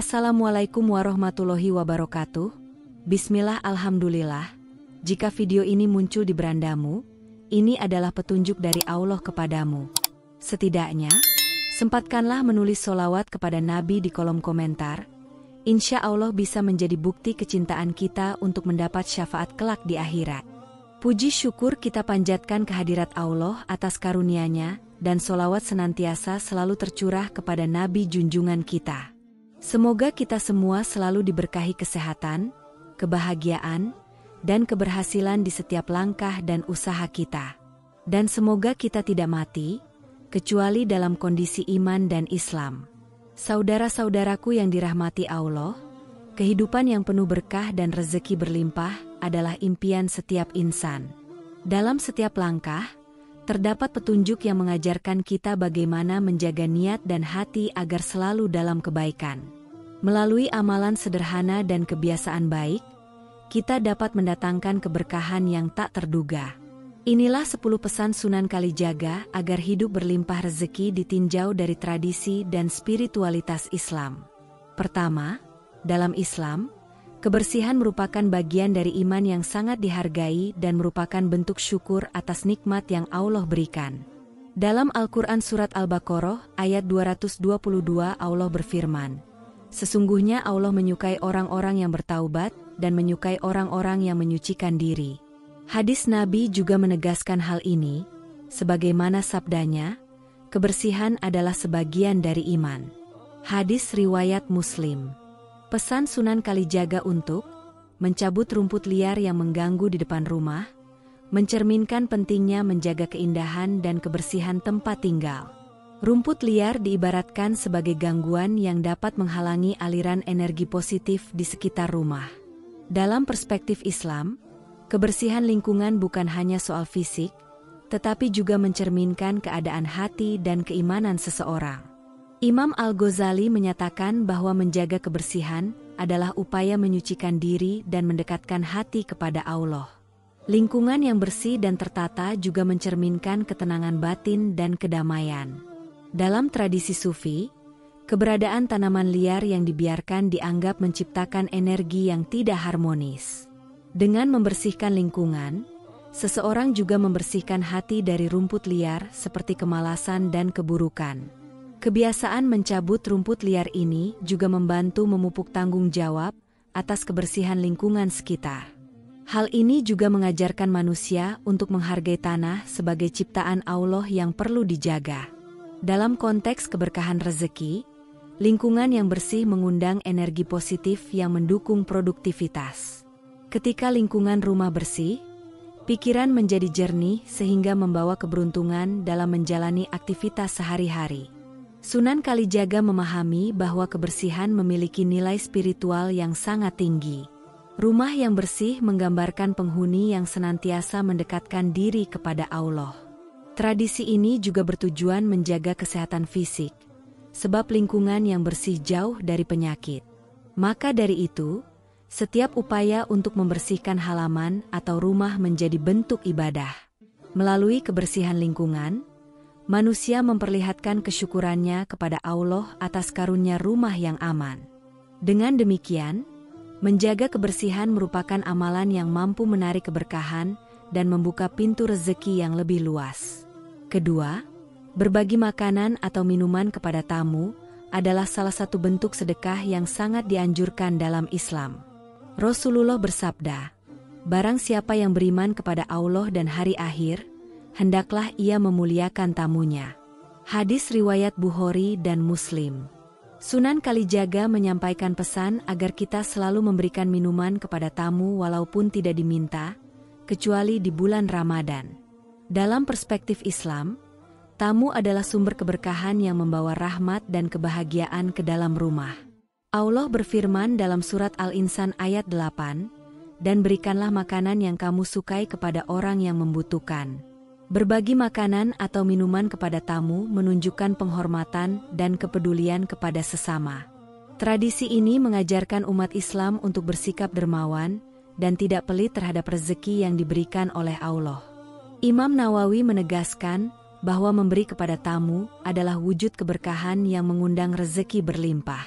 Assalamualaikum warahmatullahi wabarakatuh. Bismillah, alhamdulillah. Jika video ini muncul di berandamu, ini adalah petunjuk dari Allah kepadamu. Setidaknya, sempatkanlah menulis sholawat kepada Nabi di kolom komentar. Insya Allah bisa menjadi bukti kecintaan kita untuk mendapat syafaat kelak di akhirat. Puji syukur kita panjatkan kehadirat Allah atas karunia-Nya, dan sholawat senantiasa selalu tercurah kepada Nabi junjungan kita. Semoga kita semua selalu diberkahi kesehatan, kebahagiaan, dan keberhasilan di setiap langkah dan usaha kita. Dan semoga kita tidak mati, kecuali dalam kondisi iman dan Islam. Saudara-saudaraku yang dirahmati Allah, kehidupan yang penuh berkah dan rezeki berlimpah adalah impian setiap insan. Dalam setiap langkah, terdapat petunjuk yang mengajarkan kita bagaimana menjaga niat dan hati agar selalu dalam kebaikan. Melalui amalan sederhana dan kebiasaan baik, kita dapat mendatangkan keberkahan yang tak terduga. Inilah 10 pesan Sunan Kalijaga agar hidup berlimpah rezeki ditinjau dari tradisi dan spiritualitas Islam. Pertama, dalam Islam, kebersihan merupakan bagian dari iman yang sangat dihargai dan merupakan bentuk syukur atas nikmat yang Allah berikan. Dalam Al-Quran Surat Al-Baqarah ayat 222 Allah berfirman, "Sesungguhnya Allah menyukai orang-orang yang bertaubat dan menyukai orang-orang yang menyucikan diri." Hadis Nabi juga menegaskan hal ini, sebagaimana sabdanya, kebersihan adalah sebagian dari iman. Hadis riwayat Muslim. Pesan Sunan Kalijaga untuk mencabut rumput liar yang mengganggu di depan rumah, mencerminkan pentingnya menjaga keindahan dan kebersihan tempat tinggal. Rumput liar diibaratkan sebagai gangguan yang dapat menghalangi aliran energi positif di sekitar rumah. Dalam perspektif Islam, kebersihan lingkungan bukan hanya soal fisik, tetapi juga mencerminkan keadaan hati dan keimanan seseorang. Imam Al-Ghazali menyatakan bahwa menjaga kebersihan adalah upaya menyucikan diri dan mendekatkan hati kepada Allah. Lingkungan yang bersih dan tertata juga mencerminkan ketenangan batin dan kedamaian. Dalam tradisi Sufi, keberadaan tanaman liar yang dibiarkan dianggap menciptakan energi yang tidak harmonis. Dengan membersihkan lingkungan, seseorang juga membersihkan hati dari rumput liar seperti kemalasan dan keburukan. Kebiasaan mencabut rumput liar ini juga membantu memupuk tanggung jawab atas kebersihan lingkungan sekitar. Hal ini juga mengajarkan manusia untuk menghargai tanah sebagai ciptaan Allah yang perlu dijaga. Dalam konteks keberkahan rezeki, lingkungan yang bersih mengundang energi positif yang mendukung produktivitas. Ketika lingkungan rumah bersih, pikiran menjadi jernih sehingga membawa keberuntungan dalam menjalani aktivitas sehari-hari. Sunan Kalijaga memahami bahwa kebersihan memiliki nilai spiritual yang sangat tinggi. Rumah yang bersih menggambarkan penghuni yang senantiasa mendekatkan diri kepada Allah. Tradisi ini juga bertujuan menjaga kesehatan fisik, sebab lingkungan yang bersih jauh dari penyakit. Maka dari itu, setiap upaya untuk membersihkan halaman atau rumah menjadi bentuk ibadah. Melalui kebersihan lingkungan, manusia memperlihatkan kesyukurannya kepada Allah atas karunia rumah yang aman. Dengan demikian, menjaga kebersihan merupakan amalan yang mampu menarik keberkahan dan membuka pintu rezeki yang lebih luas. Kedua, berbagi makanan atau minuman kepada tamu adalah salah satu bentuk sedekah yang sangat dianjurkan dalam Islam. Rasulullah bersabda, "Barang siapa yang beriman kepada Allah dan hari akhir, hendaklah ia memuliakan tamunya." Hadis riwayat Bukhari dan Muslim. Sunan Kalijaga menyampaikan pesan agar kita selalu memberikan minuman kepada tamu walaupun tidak diminta, kecuali di bulan Ramadan. Dalam perspektif Islam, tamu adalah sumber keberkahan yang membawa rahmat dan kebahagiaan ke dalam rumah. Allah berfirman dalam surat Al-Insan ayat 8, "Dan berikanlah makanan yang kamu sukai kepada orang yang membutuhkan." Berbagi makanan atau minuman kepada tamu menunjukkan penghormatan dan kepedulian kepada sesama. Tradisi ini mengajarkan umat Islam untuk bersikap dermawan dan tidak pelit terhadap rezeki yang diberikan oleh Allah. Imam Nawawi menegaskan bahwa memberi kepada tamu adalah wujud keberkahan yang mengundang rezeki berlimpah.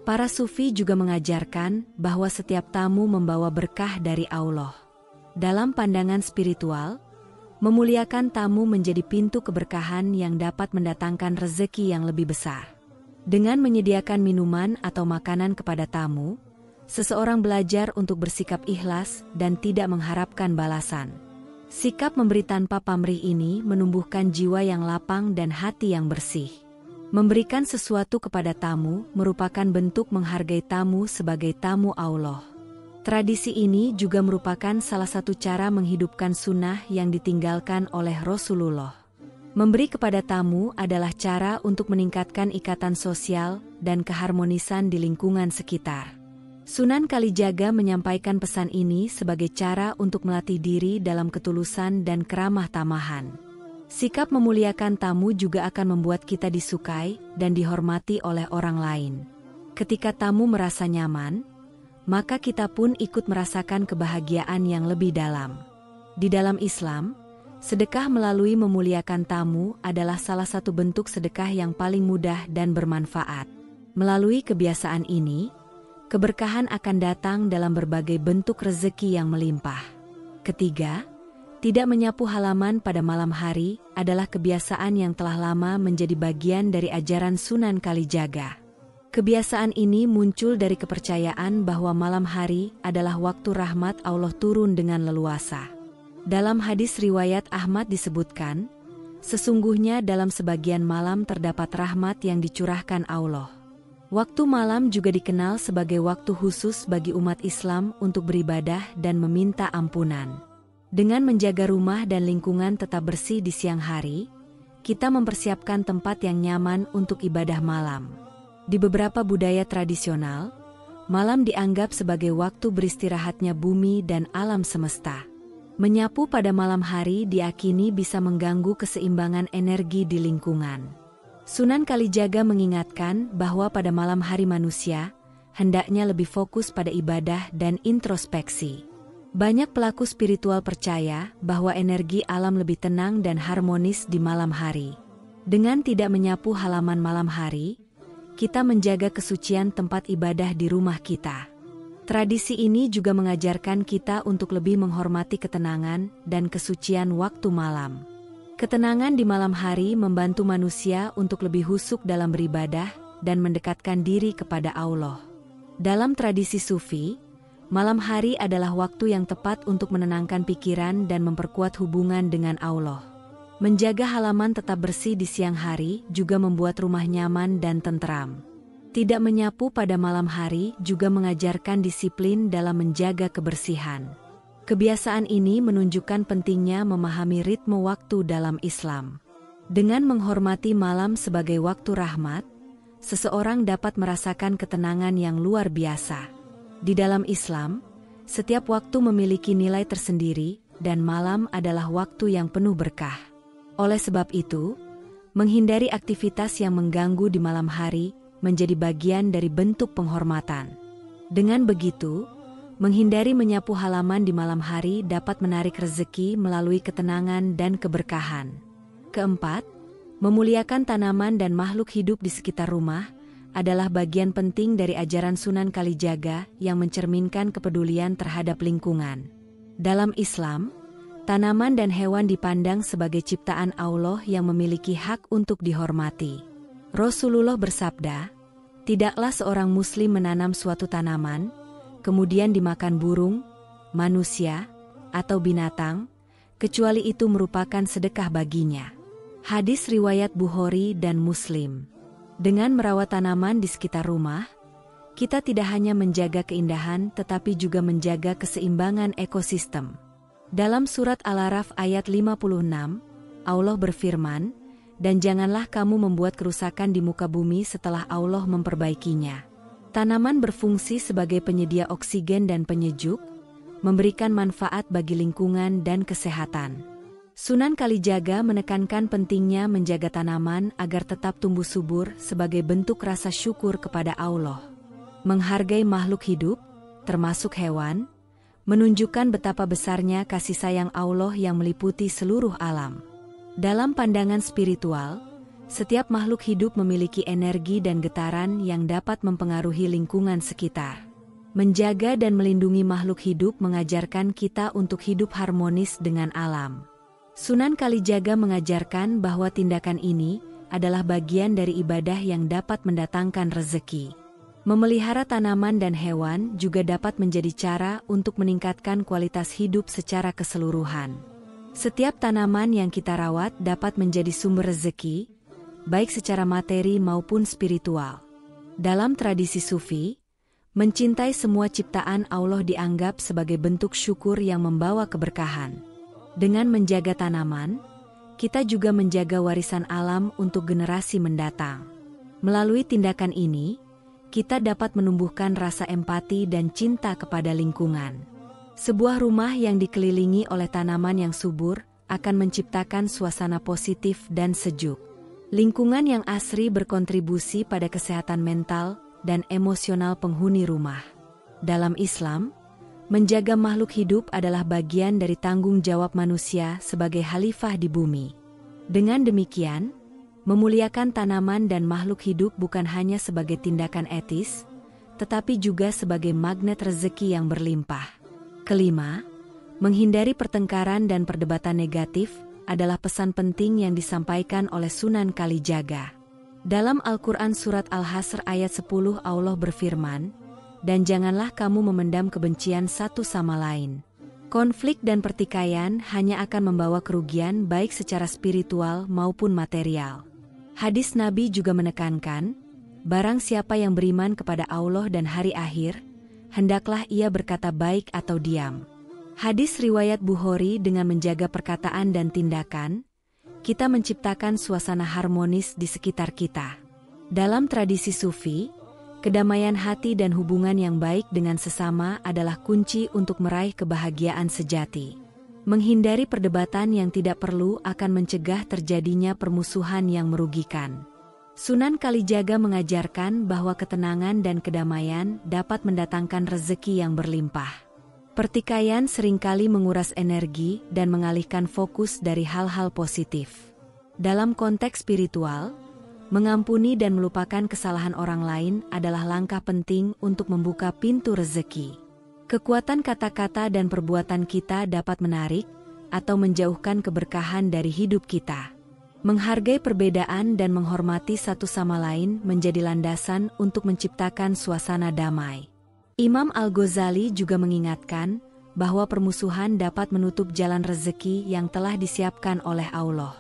Para sufi juga mengajarkan bahwa setiap tamu membawa berkah dari Allah. Dalam pandangan spiritual, memuliakan tamu menjadi pintu keberkahan yang dapat mendatangkan rezeki yang lebih besar. Dengan menyediakan minuman atau makanan kepada tamu, seseorang belajar untuk bersikap ikhlas dan tidak mengharapkan balasan. Sikap memberi tanpa pamrih ini menumbuhkan jiwa yang lapang dan hati yang bersih. Memberikan sesuatu kepada tamu merupakan bentuk menghargai tamu sebagai tamu Allah. Tradisi ini juga merupakan salah satu cara menghidupkan sunnah yang ditinggalkan oleh Rasulullah. Memberi kepada tamu adalah cara untuk meningkatkan ikatan sosial dan keharmonisan di lingkungan sekitar. Sunan Kalijaga menyampaikan pesan ini sebagai cara untuk melatih diri dalam ketulusan dan keramah tamahan. Sikap memuliakan tamu juga akan membuat kita disukai dan dihormati oleh orang lain. Ketika tamu merasa nyaman, maka kita pun ikut merasakan kebahagiaan yang lebih dalam. Di dalam Islam, sedekah melalui memuliakan tamu adalah salah satu bentuk sedekah yang paling mudah dan bermanfaat. Melalui kebiasaan ini, keberkahan akan datang dalam berbagai bentuk rezeki yang melimpah. Ketiga, tidak menyapu halaman pada malam hari adalah kebiasaan yang telah lama menjadi bagian dari ajaran Sunan Kalijaga. Kebiasaan ini muncul dari kepercayaan bahwa malam hari adalah waktu rahmat Allah turun dengan leluasa. Dalam hadis riwayat Ahmad disebutkan, sesungguhnya dalam sebagian malam terdapat rahmat yang dicurahkan Allah. Waktu malam juga dikenal sebagai waktu khusus bagi umat Islam untuk beribadah dan meminta ampunan. Dengan menjaga rumah dan lingkungan tetap bersih di siang hari, kita mempersiapkan tempat yang nyaman untuk ibadah malam. Di beberapa budaya tradisional, malam dianggap sebagai waktu beristirahatnya bumi dan alam semesta. Menyapu pada malam hari diyakini bisa mengganggu keseimbangan energi di lingkungan. Sunan Kalijaga mengingatkan bahwa pada malam hari manusia, hendaknya lebih fokus pada ibadah dan introspeksi. Banyak pelaku spiritual percaya bahwa energi alam lebih tenang dan harmonis di malam hari. Dengan tidak menyapu halaman malam hari, kita menjaga kesucian tempat ibadah di rumah kita. Tradisi ini juga mengajarkan kita untuk lebih menghormati ketenangan dan kesucian waktu malam. Ketenangan di malam hari membantu manusia untuk lebih husuk dalam beribadah dan mendekatkan diri kepada Allah. Dalam tradisi Sufi, malam hari adalah waktu yang tepat untuk menenangkan pikiran dan memperkuat hubungan dengan Allah. Menjaga halaman tetap bersih di siang hari juga membuat rumah nyaman dan tentram. Tidak menyapu pada malam hari juga mengajarkan disiplin dalam menjaga kebersihan. Kebiasaan ini menunjukkan pentingnya memahami ritme waktu dalam Islam. Dengan menghormati malam sebagai waktu rahmat, seseorang dapat merasakan ketenangan yang luar biasa. Di dalam Islam, setiap waktu memiliki nilai tersendiri dan malam adalah waktu yang penuh berkah. Oleh sebab itu, menghindari aktivitas yang mengganggu di malam hari menjadi bagian dari bentuk penghormatan. Dengan begitu, menghindari menyapu halaman di malam hari dapat menarik rezeki melalui ketenangan dan keberkahan. Keempat, memuliakan tanaman dan makhluk hidup di sekitar rumah adalah bagian penting dari ajaran Sunan Kalijaga yang mencerminkan kepedulian terhadap lingkungan. Dalam Islam, tanaman dan hewan dipandang sebagai ciptaan Allah yang memiliki hak untuk dihormati. Rasulullah bersabda, "Tidaklah seorang muslim menanam suatu tanaman, kemudian dimakan burung, manusia, atau binatang, kecuali itu merupakan sedekah baginya." Hadis riwayat Bukhari dan Muslim. Dengan merawat tanaman di sekitar rumah, kita tidak hanya menjaga keindahan tetapi juga menjaga keseimbangan ekosistem. Dalam surat Al-A'raf ayat 56, Allah berfirman, "Dan janganlah kamu membuat kerusakan di muka bumi setelah Allah memperbaikinya." Tanaman berfungsi sebagai penyedia oksigen dan penyejuk, memberikan manfaat bagi lingkungan dan kesehatan. Sunan Kalijaga menekankan pentingnya menjaga tanaman agar tetap tumbuh subur sebagai bentuk rasa syukur kepada Allah. Menghargai makhluk hidup, termasuk hewan, menunjukkan betapa besarnya kasih sayang Allah yang meliputi seluruh alam. Dalam pandangan spiritual, Setiap makhluk hidup memiliki energi dan getaran yang dapat mempengaruhi lingkungan sekitar. Menjaga dan melindungi makhluk hidup mengajarkan kita untuk hidup harmonis dengan alam. Sunan Kalijaga mengajarkan bahwa tindakan ini adalah bagian dari ibadah yang dapat mendatangkan rezeki. Memelihara tanaman dan hewan juga dapat menjadi cara untuk meningkatkan kualitas hidup secara keseluruhan. Setiap tanaman yang kita rawat dapat menjadi sumber rezeki, baik secara materi maupun spiritual. Dalam tradisi Sufi, mencintai semua ciptaan Allah dianggap sebagai bentuk syukur yang membawa keberkahan. Dengan menjaga tanaman, kita juga menjaga warisan alam untuk generasi mendatang. Melalui tindakan ini, kita dapat menumbuhkan rasa empati dan cinta kepada lingkungan. Sebuah rumah yang dikelilingi oleh tanaman yang subur akan menciptakan suasana positif dan sejuk. Lingkungan yang asri berkontribusi pada kesehatan mental dan emosional penghuni rumah. Dalam Islam, menjaga makhluk hidup adalah bagian dari tanggung jawab manusia sebagai khalifah di bumi. Dengan demikian, memuliakan tanaman dan makhluk hidup bukan hanya sebagai tindakan etis, tetapi juga sebagai magnet rezeki yang berlimpah. Kelima, menghindari pertengkaran dan perdebatan negatif adalah pesan penting yang disampaikan oleh Sunan Kalijaga. Dalam Al-Quran Surat Al-Hasr ayat 10 Allah berfirman, "Dan janganlah kamu memendam kebencian satu sama lain." Konflik dan pertikaian hanya akan membawa kerugian baik secara spiritual maupun material. Hadis Nabi juga menekankan, barang siapa yang beriman kepada Allah dan hari akhir, hendaklah ia berkata baik atau diam. Hadis riwayat Bukhari. Dengan menjaga perkataan dan tindakan, kita menciptakan suasana harmonis di sekitar kita. Dalam tradisi Sufi, kedamaian hati dan hubungan yang baik dengan sesama adalah kunci untuk meraih kebahagiaan sejati. Menghindari perdebatan yang tidak perlu akan mencegah terjadinya permusuhan yang merugikan. Sunan Kalijaga mengajarkan bahwa ketenangan dan kedamaian dapat mendatangkan rezeki yang berlimpah. Pertikaian seringkali menguras energi dan mengalihkan fokus dari hal-hal positif. Dalam konteks spiritual, mengampuni dan melupakan kesalahan orang lain adalah langkah penting untuk membuka pintu rezeki. Kekuatan kata-kata dan perbuatan kita dapat menarik atau menjauhkan keberkahan dari hidup kita. Menghargai perbedaan dan menghormati satu sama lain menjadi landasan untuk menciptakan suasana damai. Imam Al-Ghazali juga mengingatkan bahwa permusuhan dapat menutup jalan rezeki yang telah disiapkan oleh Allah.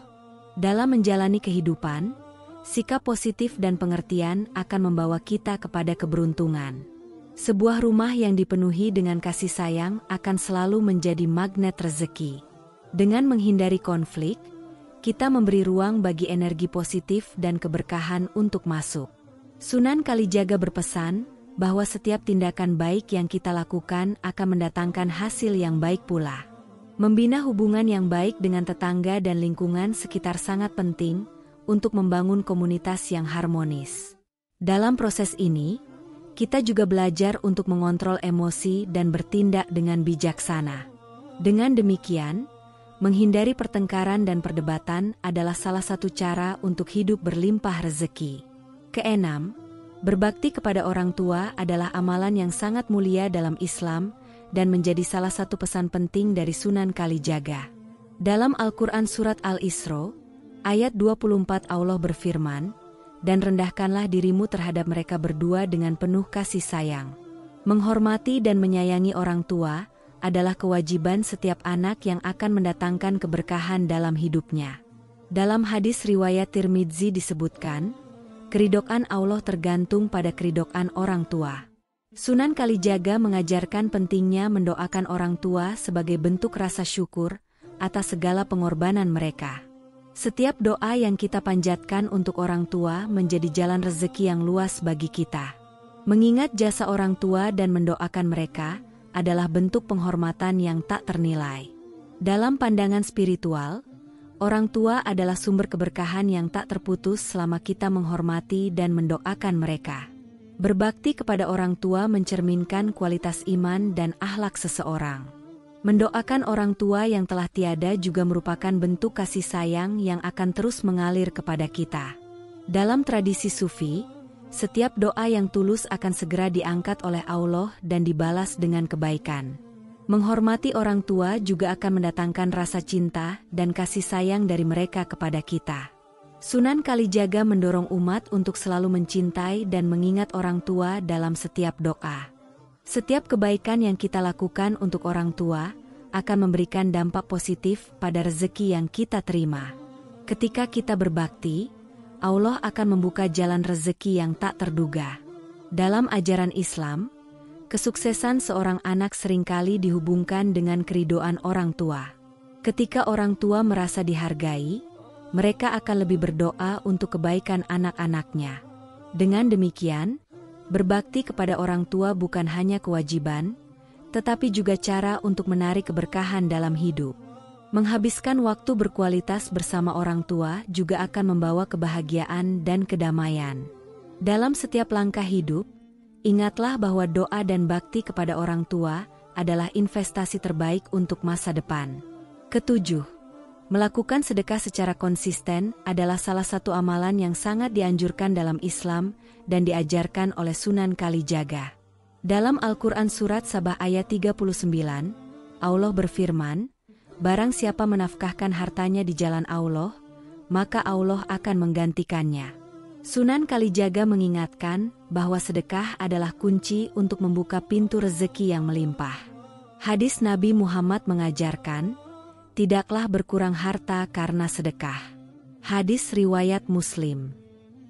Dalam menjalani kehidupan, sikap positif dan pengertian akan membawa kita kepada keberuntungan. Sebuah rumah yang dipenuhi dengan kasih sayang akan selalu menjadi magnet rezeki. Dengan menghindari konflik, kita memberi ruang bagi energi positif dan keberkahan untuk masuk. Sunan Kalijaga berpesan bahwa setiap tindakan baik yang kita lakukan akan mendatangkan hasil yang baik pula. Membina hubungan yang baik dengan tetangga dan lingkungan sekitar sangat penting untuk membangun komunitas yang harmonis. Dalam proses ini, kita juga belajar untuk mengontrol emosi dan bertindak dengan bijaksana. Dengan demikian, menghindari pertengkaran dan perdebatan adalah salah satu cara untuk hidup berlimpah rezeki. Keenam, berbakti kepada orang tua adalah amalan yang sangat mulia dalam Islam dan menjadi salah satu pesan penting dari Sunan Kalijaga. Dalam Al-Quran Surat Al-Isra, ayat 24 Allah berfirman, "Dan rendahkanlah dirimu terhadap mereka berdua dengan penuh kasih sayang." Menghormati dan menyayangi orang tua adalah kewajiban setiap anak yang akan mendatangkan keberkahan dalam hidupnya. Dalam hadis riwayat Tirmidzi disebutkan, keridhaan Allah tergantung pada keridhaan orang tua. Sunan Kalijaga mengajarkan pentingnya mendoakan orang tua sebagai bentuk rasa syukur atas segala pengorbanan mereka. Setiap doa yang kita panjatkan untuk orang tua menjadi jalan rezeki yang luas bagi kita. Mengingat jasa orang tua dan mendoakan mereka adalah bentuk penghormatan yang tak ternilai. Dalam pandangan spiritual, orang tua adalah sumber keberkahan yang tak terputus selama kita menghormati dan mendoakan mereka. Berbakti kepada orang tua mencerminkan kualitas iman dan akhlak seseorang. Mendoakan orang tua yang telah tiada juga merupakan bentuk kasih sayang yang akan terus mengalir kepada kita. Dalam tradisi Sufi, setiap doa yang tulus akan segera diangkat oleh Allah dan dibalas dengan kebaikan. Menghormati orang tua juga akan mendatangkan rasa cinta dan kasih sayang dari mereka kepada kita. Sunan Kalijaga mendorong umat untuk selalu mencintai dan mengingat orang tua dalam setiap doa. Setiap kebaikan yang kita lakukan untuk orang tua akan memberikan dampak positif pada rezeki yang kita terima. Ketika kita berbakti, Allah akan membuka jalan rezeki yang tak terduga. Dalam ajaran Islam, kesuksesan seorang anak seringkali dihubungkan dengan keridhaan orang tua. Ketika orang tua merasa dihargai, mereka akan lebih berdoa untuk kebaikan anak-anaknya. Dengan demikian, berbakti kepada orang tua bukan hanya kewajiban, tetapi juga cara untuk menarik keberkahan dalam hidup. Menghabiskan waktu berkualitas bersama orang tua juga akan membawa kebahagiaan dan kedamaian. Dalam setiap langkah hidup, ingatlah bahwa doa dan bakti kepada orang tua adalah investasi terbaik untuk masa depan. Ketujuh, melakukan sedekah secara konsisten adalah salah satu amalan yang sangat dianjurkan dalam Islam dan diajarkan oleh Sunan Kalijaga. Dalam Al-Quran Surat Sabah ayat 39, Allah berfirman, "Barang siapa menafkahkan hartanya di jalan Allah, maka Allah akan menggantikannya." Sunan Kalijaga mengingatkan bahwa sedekah adalah kunci untuk membuka pintu rezeki yang melimpah. Hadis Nabi Muhammad mengajarkan, "Tidaklah berkurang harta karena sedekah." Hadis riwayat Muslim.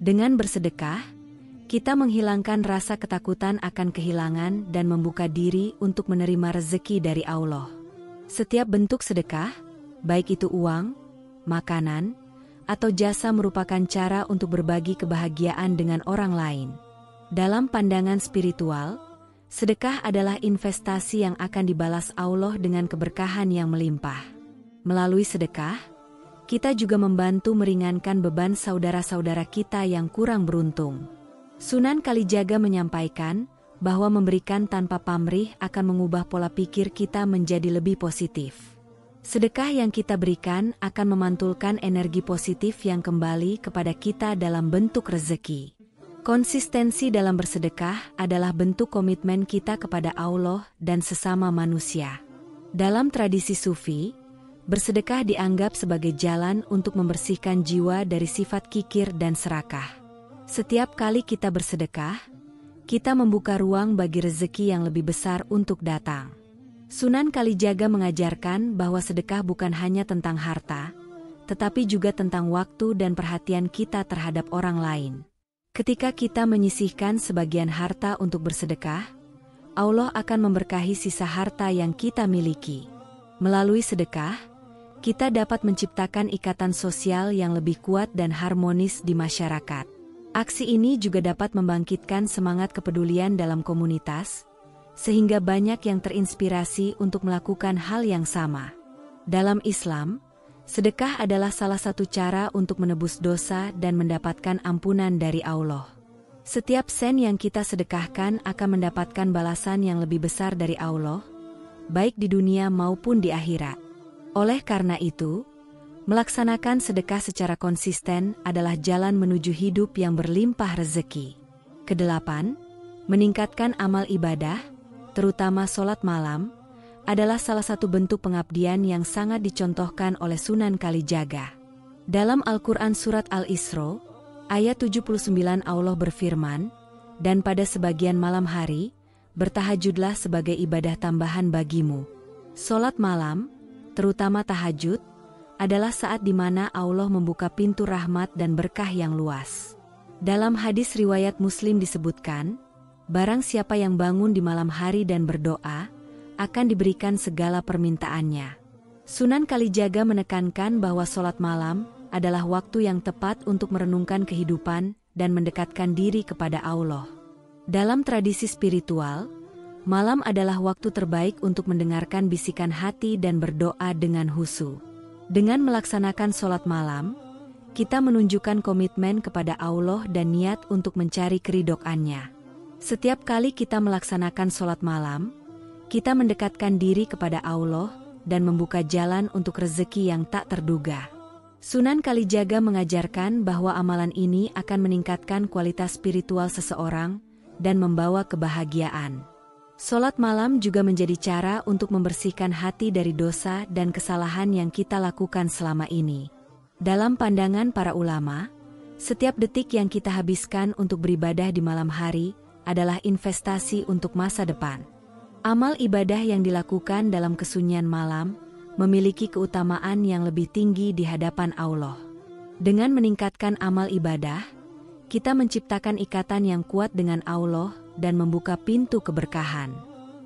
Dengan bersedekah, kita menghilangkan rasa ketakutan akan kehilangan dan membuka diri untuk menerima rezeki dari Allah. Setiap bentuk sedekah, baik itu uang, makanan, atau jasa merupakan cara untuk berbagi kebahagiaan dengan orang lain. Dalam pandangan spiritual, sedekah adalah investasi yang akan dibalas Allah dengan keberkahan yang melimpah. Melalui sedekah, kita juga membantu meringankan beban saudara-saudara kita yang kurang beruntung. Sunan Kalijaga menyampaikan bahwa memberikan tanpa pamrih akan mengubah pola pikir kita menjadi lebih positif. Sedekah yang kita berikan akan memantulkan energi positif yang kembali kepada kita dalam bentuk rezeki. Konsistensi dalam bersedekah adalah bentuk komitmen kita kepada Allah dan sesama manusia. Dalam tradisi Sufi, bersedekah dianggap sebagai jalan untuk membersihkan jiwa dari sifat kikir dan serakah. Setiap kali kita bersedekah, kita membuka ruang bagi rezeki yang lebih besar untuk datang. Sunan Kalijaga mengajarkan bahwa sedekah bukan hanya tentang harta, tetapi juga tentang waktu dan perhatian kita terhadap orang lain. Ketika kita menyisihkan sebagian harta untuk bersedekah, Allah akan memberkahi sisa harta yang kita miliki. Melalui sedekah, kita dapat menciptakan ikatan sosial yang lebih kuat dan harmonis di masyarakat. Aksi ini juga dapat membangkitkan semangat kepedulian dalam komunitas, sehingga banyak yang terinspirasi untuk melakukan hal yang sama. Dalam Islam, sedekah adalah salah satu cara untuk menebus dosa dan mendapatkan ampunan dari Allah. Setiap sen yang kita sedekahkan akan mendapatkan balasan yang lebih besar dari Allah, baik di dunia maupun di akhirat. Oleh karena itu, melaksanakan sedekah secara konsisten adalah jalan menuju hidup yang berlimpah rezeki. Kedelapan, meningkatkan amal ibadah, terutama sholat malam, adalah salah satu bentuk pengabdian yang sangat dicontohkan oleh Sunan Kalijaga. Dalam Al-Quran Surat Al-Isra, ayat 79 Allah berfirman, "Dan pada sebagian malam hari, bertahajudlah sebagai ibadah tambahan bagimu." Sholat malam, terutama tahajud, adalah saat di mana Allah membuka pintu rahmat dan berkah yang luas. Dalam hadis riwayat Muslim disebutkan, barang siapa yang bangun di malam hari dan berdoa, akan diberikan segala permintaannya. Sunan Kalijaga menekankan bahwa sholat malam adalah waktu yang tepat untuk merenungkan kehidupan dan mendekatkan diri kepada Allah. Dalam tradisi spiritual, malam adalah waktu terbaik untuk mendengarkan bisikan hati dan berdoa dengan khusyuk. Dengan melaksanakan sholat malam, kita menunjukkan komitmen kepada Allah dan niat untuk mencari keridhaan-Nya. Setiap kali kita melaksanakan sholat malam, kita mendekatkan diri kepada Allah dan membuka jalan untuk rezeki yang tak terduga. Sunan Kalijaga mengajarkan bahwa amalan ini akan meningkatkan kualitas spiritual seseorang dan membawa kebahagiaan. Sholat malam juga menjadi cara untuk membersihkan hati dari dosa dan kesalahan yang kita lakukan selama ini. Dalam pandangan para ulama, setiap detik yang kita habiskan untuk beribadah di malam hari adalah investasi untuk masa depan. Amal ibadah yang dilakukan dalam kesunyian malam memiliki keutamaan yang lebih tinggi di hadapan Allah. Dengan meningkatkan amal ibadah, kita menciptakan ikatan yang kuat dengan Allah dan membuka pintu keberkahan.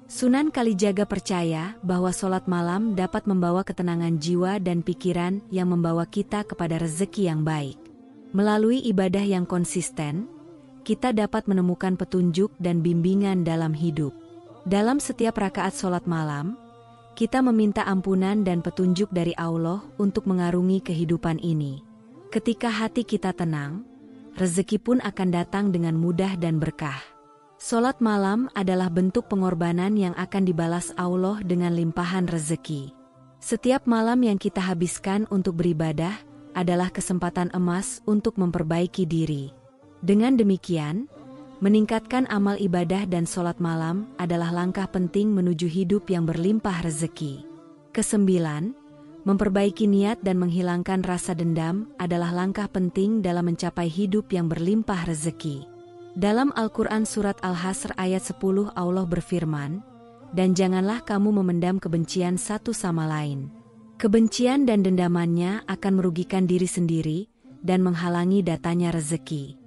Sunan Kalijaga percaya bahwa sholat malam dapat membawa ketenangan jiwa dan pikiran yang membawa kita kepada rezeki yang baik. Melalui ibadah yang konsisten, kita dapat menemukan petunjuk dan bimbingan dalam hidup. Dalam setiap rakaat sholat malam, kita meminta ampunan dan petunjuk dari Allah untuk mengarungi kehidupan ini. Ketika hati kita tenang, rezeki pun akan datang dengan mudah dan berkah. Sholat malam adalah bentuk pengorbanan yang akan dibalas Allah dengan limpahan rezeki. Setiap malam yang kita habiskan untuk beribadah adalah kesempatan emas untuk memperbaiki diri. Dengan demikian, meningkatkan amal ibadah dan sholat malam adalah langkah penting menuju hidup yang berlimpah rezeki. Kesembilan, memperbaiki niat dan menghilangkan rasa dendam adalah langkah penting dalam mencapai hidup yang berlimpah rezeki. Dalam Al-Quran Surat Al-Hasr ayat 10 Allah berfirman, "Dan janganlah kamu memendam kebencian satu sama lain. Kebencian dan dendamannya akan merugikan diri sendiri dan menghalangi datanya rezeki."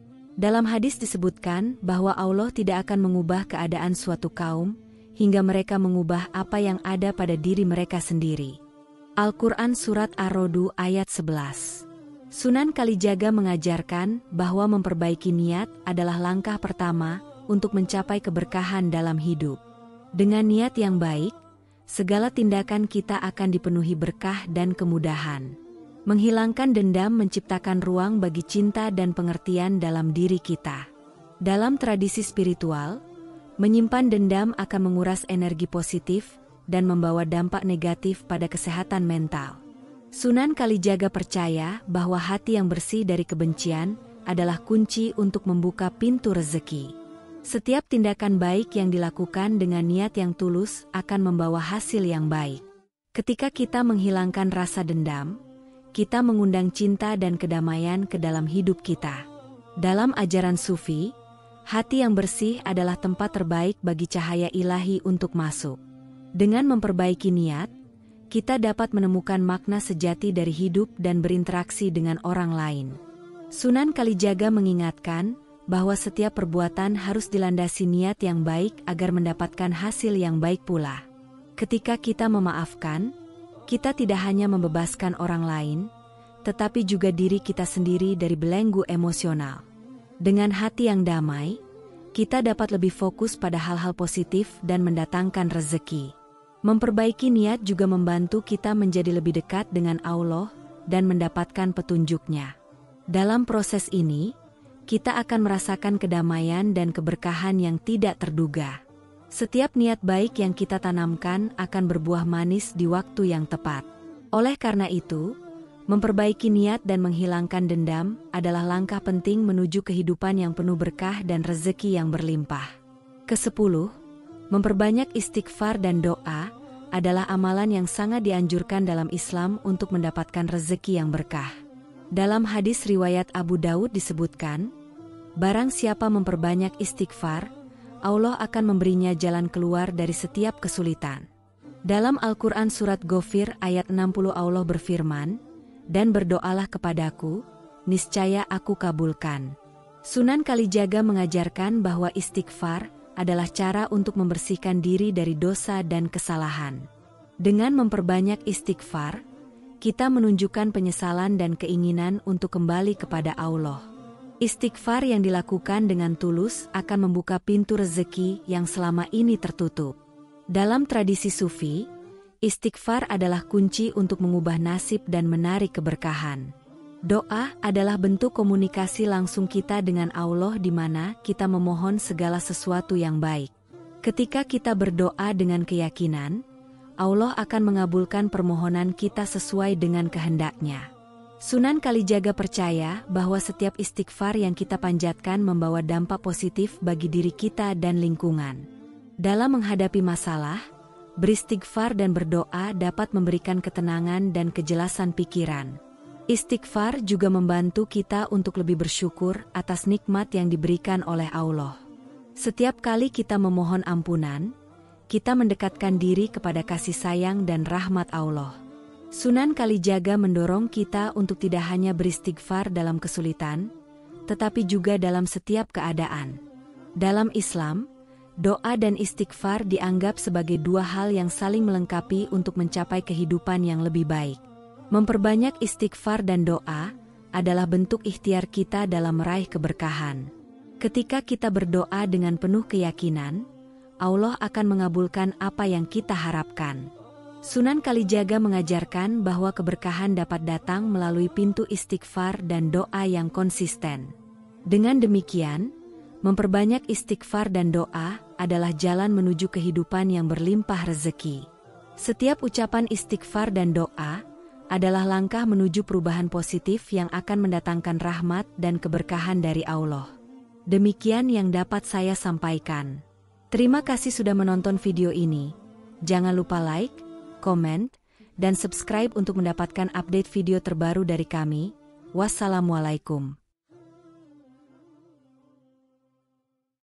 Dalam hadis disebutkan bahwa Allah tidak akan mengubah keadaan suatu kaum hingga mereka mengubah apa yang ada pada diri mereka sendiri. Al-Quran Surat Ar-Rodu ayat 11. Sunan Kalijaga mengajarkan bahwa memperbaiki niat adalah langkah pertama untuk mencapai keberkahan dalam hidup. Dengan niat yang baik, segala tindakan kita akan dipenuhi berkah dan kemudahan. Menghilangkan dendam menciptakan ruang bagi cinta dan pengertian dalam diri kita. Dalam tradisi spiritual, menyimpan dendam akan menguras energi positif dan membawa dampak negatif pada kesehatan mental. Sunan Kalijaga percaya bahwa hati yang bersih dari kebencian adalah kunci untuk membuka pintu rezeki. Setiap tindakan baik yang dilakukan dengan niat yang tulus akan membawa hasil yang baik. Ketika kita menghilangkan rasa dendam, kita mengundang cinta dan kedamaian ke dalam hidup kita. Dalam ajaran Sufi, hati yang bersih adalah tempat terbaik bagi cahaya ilahi untuk masuk. Dengan memperbaiki niat, kita dapat menemukan makna sejati dari hidup dan berinteraksi dengan orang lain. Sunan Kalijaga mengingatkan bahwa setiap perbuatan harus dilandasi niat yang baik agar mendapatkan hasil yang baik pula. Ketika kita memaafkan, kita tidak hanya membebaskan orang lain, tetapi juga diri kita sendiri dari belenggu emosional. Dengan hati yang damai, kita dapat lebih fokus pada hal-hal positif dan mendatangkan rezeki. Memperbaiki niat juga membantu kita menjadi lebih dekat dengan Allah dan mendapatkan petunjuknya. Dalam proses ini, kita akan merasakan kedamaian dan keberkahan yang tidak terduga. Setiap niat baik yang kita tanamkan akan berbuah manis di waktu yang tepat. Oleh karena itu, memperbaiki niat dan menghilangkan dendam adalah langkah penting menuju kehidupan yang penuh berkah dan rezeki yang berlimpah. Kesepuluh, memperbanyak istighfar dan doa adalah amalan yang sangat dianjurkan dalam Islam untuk mendapatkan rezeki yang berkah. Dalam hadis riwayat Abu Daud disebutkan, barang siapa memperbanyak istighfar, Allah akan memberinya jalan keluar dari setiap kesulitan. Dalam Al-Quran Surat Ghafir ayat 60 Allah berfirman, "Dan berdoalah kepadaku, niscaya aku kabulkan." Sunan Kalijaga mengajarkan bahwa istighfar adalah cara untuk membersihkan diri dari dosa dan kesalahan. Dengan memperbanyak istighfar, kita menunjukkan penyesalan dan keinginan untuk kembali kepada Allah. Istighfar yang dilakukan dengan tulus akan membuka pintu rezeki yang selama ini tertutup. Dalam tradisi Sufi, istighfar adalah kunci untuk mengubah nasib dan menarik keberkahan. Doa adalah bentuk komunikasi langsung kita dengan Allah di mana kita memohon segala sesuatu yang baik. Ketika kita berdoa dengan keyakinan, Allah akan mengabulkan permohonan kita sesuai dengan kehendaknya. Sunan Kalijaga percaya bahwa setiap istighfar yang kita panjatkan membawa dampak positif bagi diri kita dan lingkungan. Dalam menghadapi masalah, beristighfar dan berdoa dapat memberikan ketenangan dan kejelasan pikiran. Istighfar juga membantu kita untuk lebih bersyukur atas nikmat yang diberikan oleh Allah. Setiap kali kita memohon ampunan, kita mendekatkan diri kepada kasih sayang dan rahmat Allah. Sunan Kalijaga mendorong kita untuk tidak hanya beristighfar dalam kesulitan, tetapi juga dalam setiap keadaan. Dalam Islam, doa dan istighfar dianggap sebagai dua hal yang saling melengkapi untuk mencapai kehidupan yang lebih baik. Memperbanyak istighfar dan doa adalah bentuk ikhtiar kita dalam meraih keberkahan. Ketika kita berdoa dengan penuh keyakinan, Allah akan mengabulkan apa yang kita harapkan. Sunan Kalijaga mengajarkan bahwa keberkahan dapat datang melalui pintu istighfar dan doa yang konsisten. Dengan demikian, memperbanyak istighfar dan doa adalah jalan menuju kehidupan yang berlimpah rezeki. Setiap ucapan istighfar dan doa adalah langkah menuju perubahan positif yang akan mendatangkan rahmat dan keberkahan dari Allah. Demikian yang dapat saya sampaikan. Terima kasih sudah menonton video ini. Jangan lupa like, komen, dan subscribe untuk mendapatkan update video terbaru dari kami. Wassalamualaikum.